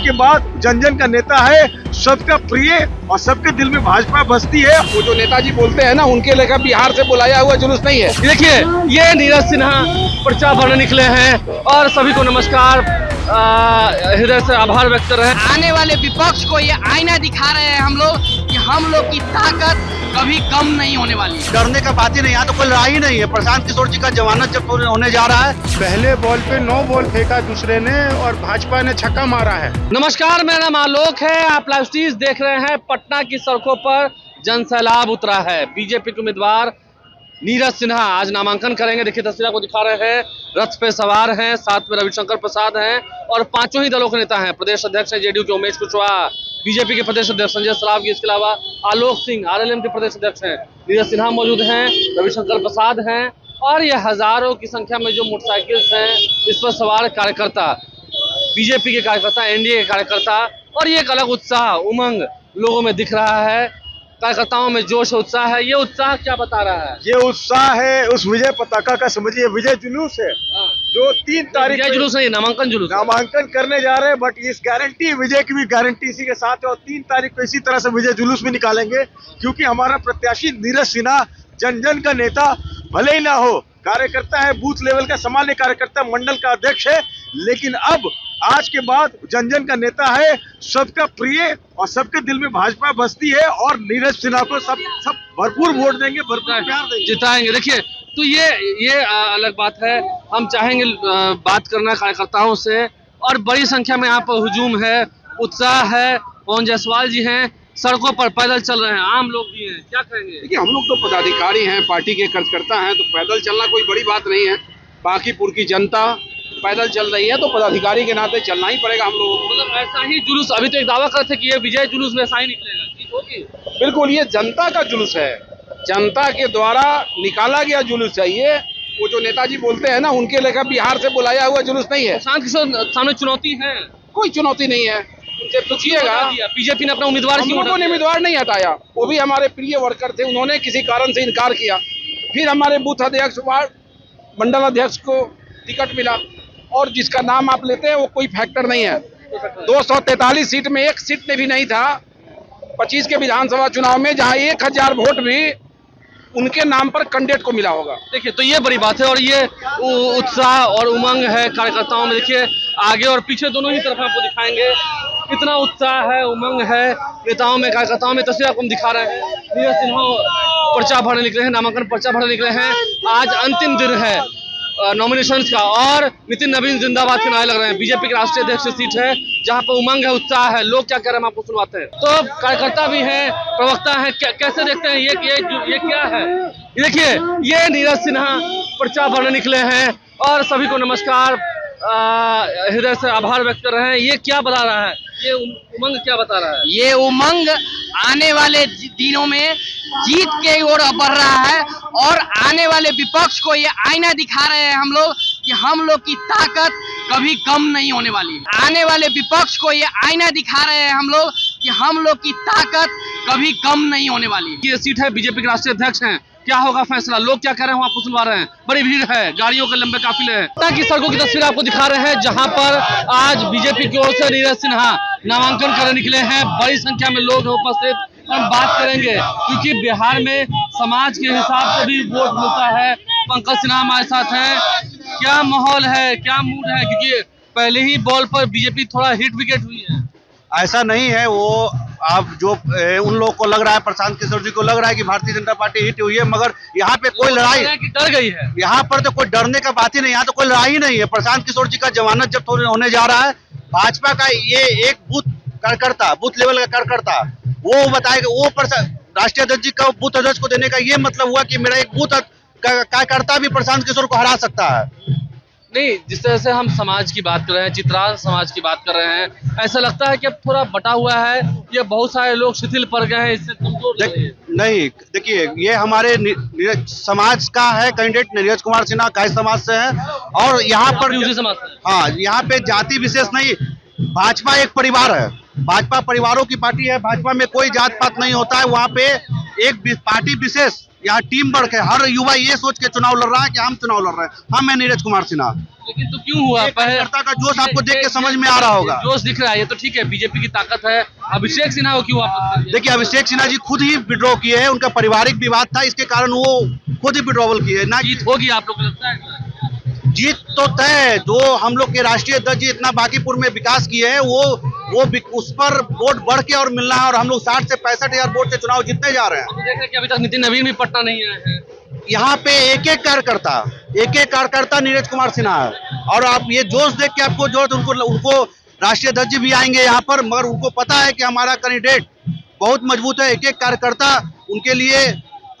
के बाद जन जन का नेता है, सबका प्रिय और सबके दिल में भाजपा बसती है। वो जो नेताजी बोलते हैं ना, उनके लेकर बिहार से बुलाया हुआ जुलूस नहीं है। देखिए, ये नीरज सिन्हा पर्चा भरने निकले हैं और सभी को नमस्कार, हृदय से आभार व्यक्त कर रहे हैं। आने वाले विपक्ष को ये आईना दिखा रहे हैं हम लोग कि हम लोग की ताकत कभी कम नहीं होने वाली है। डरने का बात ही नहीं, यहाँ तो कोई लड़ाई नहीं है। प्रशांत किशोर जी का जमानत जब होने जा रहा है, पहले बॉल पे 9 बॉल फेंका दूसरे ने और भाजपा ने छक्का मारा है। नमस्कार, मेरा नाम आलोक है। आप लाइव स्ट्रीम देख रहे हैं। पटना की सड़कों पर जन सैलाब उतरा है। बीजेपी के उम्मीदवार नीरज सिन्हा आज नामांकन करेंगे। देखिए, तस्वीर को दिखा रहे हैं। रथ पे सवार हैं, साथ में रविशंकर प्रसाद हैं और पांचों ही दलों के नेता हैं। प्रदेश अध्यक्ष हैं जेडीयू के उमेश कुशवाहा, बीजेपी के प्रदेश अध्यक्ष संजय सरावगी, इसके अलावा आलोक सिंह आरएलएम के प्रदेश अध्यक्ष हैं। नीरज सिन्हा मौजूद हैं, रविशंकर प्रसाद हैं और ये हजारों की संख्या में जो मोटरसाइकिल हैं, इस पर सवार कार्यकर्ता, बीजेपी के कार्यकर्ता, एनडीए के कार्यकर्ता, और ये एक अलग उत्साह, उमंग लोगों में दिख रहा है। कार्यकर्ताओं में जोश उत्साह है। ये उत्साह क्या बता रहा है? ये उत्साह है उस विजय पताका का, समझिए विजय जुलूस है जो 3 तारीख विजय जुलूस नहीं, नामांकन जुलूस। नामांकन करने जा रहे हैं। बट इस गारंटी, विजय की भी गारंटी इसी के साथ है और 3 तारीख को इसी तरह से विजय जुलूस भी निकालेंगे, क्योंकि हमारा प्रत्याशी नीरज सिन्हा जन जन का नेता भले ही ना हो, कार्यकर्ता है, बूथ लेवल का सामान्य कार्यकर्ता, मंडल का अध्यक्ष है, लेकिन अब आज के बाद जन जन का नेता है, सबका प्रिय और सबके दिल में भाजपा बसती है और नीरज सिन्हा को सब भरपूर वोट देंगे, भरपूर प्यार देंगे, जिताएंगे। देखिए, तो ये अलग बात है। हम चाहेंगे बात करना कार्यकर्ताओं से, और बड़ी संख्या में यहाँ पर हुजूम है, उत्साह है। पवन जायसवाल जी हैं, सड़कों पर पैदल चल रहे हैं, आम लोग भी हैं, क्या कहेंगे? देखिए, हम लोग तो पदाधिकारी हैं, पार्टी के कार्यकर्ता हैं, तो पैदल चलना कोई बड़ी बात नहीं है। बाकीपुर की जनता पैदल चल रही है तो पदाधिकारी के नाते चलना ही पड़ेगा हम लोगों को। मतलब ऐसा ही जुलूस, अभी तो एक दावा करते थे कि ये विजय जुलूस में ऐसा ही निकलेगा, ठीक होगी? बिल्कुल, ये जनता का जुलूस है, जनता के द्वारा निकाला गया जुलूस है ये। वो जो नेताजी बोलते हैं ना, उनके लेकर बिहार से बुलाया हुआ जुलूस नहीं है। प्रशांत किशोर सामने चुनौती है? कोई चुनौती नहीं है, उनसे पूछिएगा। बीजेपी ने अपना उम्मीदवार हम लोगों ने उम्मीदवार नहीं हटाया, वो भी हमारे प्रिय वर्कर थे, उन्होंने किसी कारण से इनकार किया। फिर हमारे बूथ अध्यक्ष, वार्ड मंडल अध्यक्ष को टिकट मिला, और जिसका नाम आप लेते हैं वो कोई फैक्टर नहीं है। 243 सीट में एक सीट में भी नहीं था 25 के विधानसभा चुनाव में, जहां 1000 वोट भी उनके नाम पर कैंडिडेट को मिला होगा। देखिए, तो ये बड़ी बात है और ये उत्साह और उमंग है कार्यकर्ताओं में। देखिए, आगे और पीछे दोनों ही तरफ आपको दिखाएंगे, इतना उत्साह है, उमंग है नेताओं में, कार्यकर्ताओं में। तस्वीर आपको हम दिखा रहे हैं। नीरज सिन्हा पर्चा भरने निकले हैं, नामांकन पर्चा भरने निकले हैं। आज अंतिम दिन है नॉमिनेशन का, और नितिन नवीन जिंदाबाद के नारे लग रहे हैं। बीजेपी के राष्ट्रीय अध्यक्ष सीट है, जहां पर उमंग है, उत्साह है। लोग क्या कह रहे हैं हम आपको सुनवाते हैं। तो कार्यकर्ता भी हैं, प्रवक्ता हैं, कैसे देखते हैं ये क्या है? देखिए, ये नीरज सिन्हा पर्चा भरने निकले हैं और सभी को नमस्कार, हृदय से आभार व्यक्त कर रहे हैं। ये क्या बता रहा है? ये उमंग क्या बता रहा है? ये उमंग आने वाले दिनों में जीत के ओर बढ़ रहा है और आने वाले विपक्ष को ये आईना दिखा रहे हैं हम लोग कि हम लोग की ताकत कभी कम नहीं होने वाली है। आने वाले विपक्ष को ये आईना दिखा रहे हैं हम लोग कि हम लोग की ताकत कभी कम नहीं होने वाली है। ये सीट है, बीजेपी के राष्ट्रीय अध्यक्ष हैं। क्या होगा फैसला? लोग क्या कह रहे हैं आपको सुनवा रहे हैं। बड़ी भीड़ है, गाड़ियों के लंबे काफिले हैं। पटना की सड़कों की तस्वीर आपको दिखा रहे हैं, जहां पर आज बीजेपी की ओर से नीरज सिन्हा नामांकन करने निकले हैं। बड़ी संख्या में लोग उपस्थित। हम बात करेंगे क्योंकि बिहार में समाज के हिसाब से भी वोट मिलता है। पंकज सिन्हा हमारे साथ हैं। क्या माहौल है, क्या मूड है? क्योंकि पहले ही बॉल पर बीजेपी थोड़ा हिट विकेट हुई है। ऐसा नहीं है। वो आप जो उन लोगों को लग रहा है, प्रशांत किशोर जी को लग रहा है कि भारतीय जनता पार्टी हिट हुई है, मगर यहाँ पे कोई लड़ाई, डर गई है। यहाँ पर तो कोई डरने का बात ही नहीं, यहाँ तो कोई लड़ाई नहीं है। प्रशांत किशोर जी का जमानत जब होने जा रहा है, भाजपा का ये एक बूथ कार्यकर्ता, बूथ लेवल का कार्यकर्ता, वो बताएगा, वो राष्ट्रीय अध्यक्ष जी का बूथ अध्यक्ष को देने का ये मतलब हुआ कि मेरा एक बूथ कार्यकर्ता भी प्रशांत किशोर को हरा सकता है। नहीं, जिस तरह से हम समाज की बात कर रहे हैं, चित्राल समाज की बात कर रहे हैं, ऐसा लगता है कि अब थोड़ा बटा हुआ है, ये बहुत सारे लोग शिथिल पड़ गए हैं, इससे कमजोर नहीं। देखिए, ये हमारे समाज का है कैंडिडेट, नीरज कुमार सिन्हा गाय समाज से है, और यहाँ पर उसी समाज से। हाँ, यहाँ पे जाति विशेष नहीं, भाजपा एक परिवार है, भाजपा परिवारों की पार्टी है। भाजपा में कोई जात पात नहीं होता है, वहाँ पे एक पार्टी विशेष यहाँ टीम वर्क है। हर युवा ये सोच के चुनाव लड़ रहा है कि हम चुनाव लड़ रहे हैं। हम है नीरज कुमार सिन्हा। लेकिन तो क्यों हुआ? कार्यकर्ता का जोश आपको देख के समझ में आ रहा होगा। जोश दिख रहा है, ये तो ठीक है, बीजेपी की ताकत है। अभिषेक सिन्हा को क्यों वापस कर दिया? देखिए, अभिषेक सिन्हा जी खुद ही विड्रॉ किए हैं। उनका पारिवारिक विवाद था, इसके कारण वो खुद ही विड्रॉवल किए ना। जीत होगी आप लोग को लगता है? जीत तो तय है। जो हम लोग के राष्ट्रीय अध्यक्ष जी इतना बांकीपुर में विकास किए हैं, वो उस पर वोट बढ़ के और मिलना है। और हम लोग 60 से 65,000 वोट से चुनाव जीतने जा रहे हैं। हम देख रहे हैं कि अभी तक नितिन नवीन भी पटना नहीं आए हैं। यहाँ पे एक एक कार्यकर्ता नीरज कुमार सिन्हा है। और आप ये जोश देख के आपको जो उनको राष्ट्रीय अध्यक्ष जी भी आएंगे यहाँ पर, मगर उनको पता है कि हमारा कैंडिडेट बहुत मजबूत है। एक एक कार्यकर्ता उनके लिए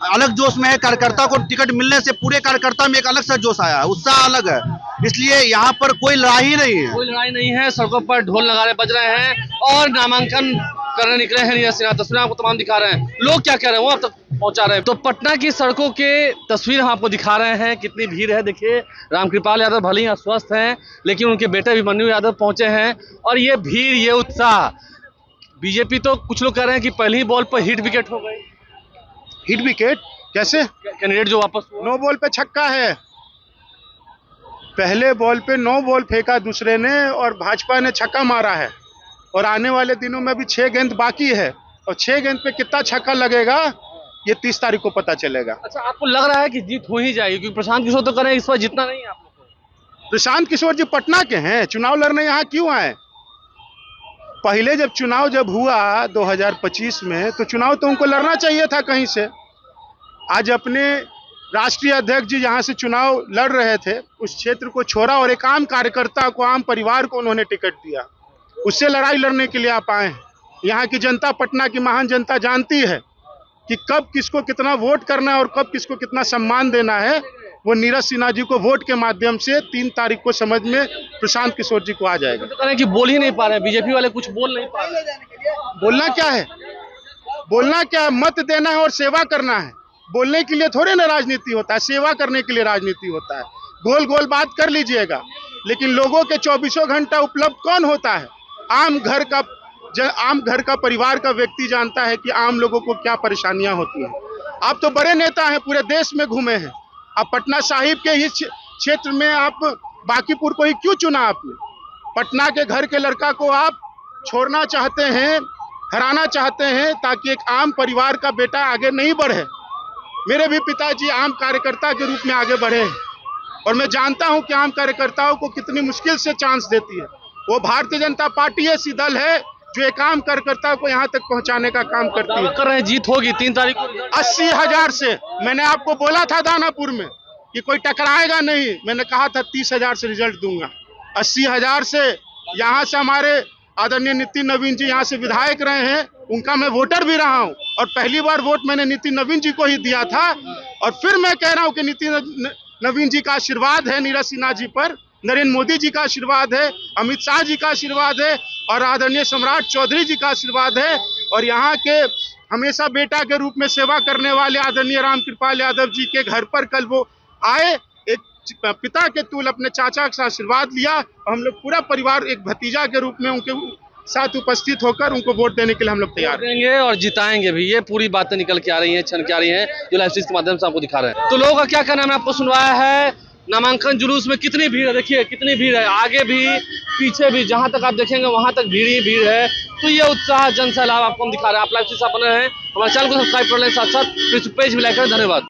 अलग जोश में है। कार्यकर्ता को टिकट मिलने से पूरे कार्यकर्ता में एक अलग सा जोश आया है, उत्साह अलग है। इसलिए यहाँ पर कोई लड़ाई नहीं है। कोई लड़ाई नहीं है, सड़कों पर ढोल नगाड़े बज रहे हैं और नामांकन करने निकले हैं नीरज सिन्हा। तस्वीरें आपको तमाम दिखा रहे हैं। लोग क्या कह रहे हैं वो आप तक पहुंचा रहे हैं। तो पटना की सड़कों के तस्वीर हम आपको दिखा रहे हैं, कितनी भीड़ है। देखिए, रामकृपाल यादव भले ही अस्वस्थ हैं, लेकिन उनके बेटे अभिमन्यु यादव पहुंचे हैं। और ये भीड़, ये उत्साह, बीजेपी तो कुछ लोग कह रहे हैं कि पहली ही बॉल पर हिट विकेट हो गई। हिट विकेट कैसे? कैंडिडेट जो वापस हुआ। 9 बॉल पे छक्का है। पहले बॉल पे 9 बॉल फेंका दूसरे ने और भाजपा ने छक्का मारा है। और आने वाले दिनों में भी 6 गेंद बाकी है और 6 गेंद पे कितना छक्का लगेगा ये 30 तारीख को पता चलेगा। अच्छा, आपको लग रहा है कि जीत हो ही जाएगी? क्योंकि प्रशांत किशोर तो करें इस बार जितना नहीं है आप लोग को। प्रशांत किशोर जी पटना के हैं, चुनाव लड़ने यहाँ क्यों आए? पहले जब चुनाव हुआ 2025 में, तो चुनाव तो उनको लड़ना चाहिए था कहीं से। आज अपने राष्ट्रीय अध्यक्ष जी यहाँ से चुनाव लड़ रहे थे, उस क्षेत्र को छोड़ा और एक आम कार्यकर्ता को, आम परिवार को उन्होंने टिकट दिया। उससे लड़ाई लड़ने के लिए आप आए हैं। यहाँ की जनता, पटना की महान जनता जानती है कि कब किसको कितना वोट करना है और कब किसको कितना सम्मान देना है। वो नीरज सिन्हा जी को वोट के माध्यम से 3 तारीख को समझ में प्रशांत किशोर जी को आ जाएगा। तो करें कि बोल ही नहीं पा रहे, बीजेपी वाले कुछ बोल नहीं पा रहे। बोलना क्या है? बोलना क्या है? मत देना है और सेवा करना है। बोलने के लिए थोड़े ना राजनीति होता है, सेवा करने के लिए राजनीति होता है। गोल गोल बात कर लीजिएगा, लेकिन लोगों के 24 घंटा उपलब्ध कौन होता है? आम घर का परिवार का व्यक्ति जानता है कि आम लोगों को क्या परेशानियां होती हैं। आप तो बड़े नेता हैं, पूरे देश में घूमे हैं। आप पटना साहिब के इस क्षेत्र में आप बांकीपुर को ही क्यों चुना आपने? पटना के घर के लड़का को आप छोड़ना चाहते हैं, हराना चाहते हैं, ताकि एक आम परिवार का बेटा आगे नहीं बढ़े। मेरे भी पिताजी आम कार्यकर्ता के रूप में आगे बढ़े हैं और मैं जानता हूं कि आम कार्यकर्ताओं को कितनी मुश्किल से चांस देती है। वो भारतीय जनता पार्टी ऐसी दल है जो एक आम कार्यकर्ता को यहाँ तक पहुँचाने का काम करती है। कर रहे हैं जीत होगी 3 तारीख को। 80,000 से मैंने आपको बोला था दानापुर में कि कोई टकराएगा नहीं। मैंने कहा था 30,000 से रिजल्ट दूंगा। 80,000 से यहाँ से हमारे आदरणीय नितिन नवीन जी यहाँ से विधायक रहे हैं, उनका मैं वोटर भी रहा हूँ और पहली बार वोट मैंने नितिन नवीन जी को ही दिया था। और फिर मैं कह रहा हूँ कि नितिन नवीन जी का आशीर्वाद है नीरज सिन्हा जी पर, नरेंद्र मोदी जी का आशीर्वाद है, अमित शाह जी का आशीर्वाद है और आदरणीय सम्राट चौधरी जी का आशीर्वाद है। और यहाँ के हमेशा बेटा के रूप में सेवा करने वाले आदरणीय रामकृपाल यादव जी के घर पर कल वो आए, एक पिता के तुल्य अपने चाचा का आशीर्वाद लिया और हम लोग पूरा परिवार एक भतीजा के रूप में उनके साथ उपस्थित होकर उनको वोट देने के लिए हम लोग तैयार देंगे और जिताएंगे भी। ये पूरी बातें निकल के आ रही हैं, छन के आ रही हैं, जो लाइव स्ट्रीम के माध्यम से आपको दिखा रहे हैं। तो लोगों का क्या कहना है, मैं आपको सुनवाया है। नामांकन जुलूस में कितनी भीड़ है, देखिए कितनी भीड़ है, आगे भी पीछे भी, जहां तक आप देखेंगे वहां तक भीड़ ही भीड़ है। तो ये उत्साह, जन सैलाब आपको हम दिखा रहे हैं। आप लाइव स्ट्रीम से बने हैं, हमारे चैनल को सब्सक्राइब कर लें, साथ साथ पेज भी लाइक करें। धन्यवाद।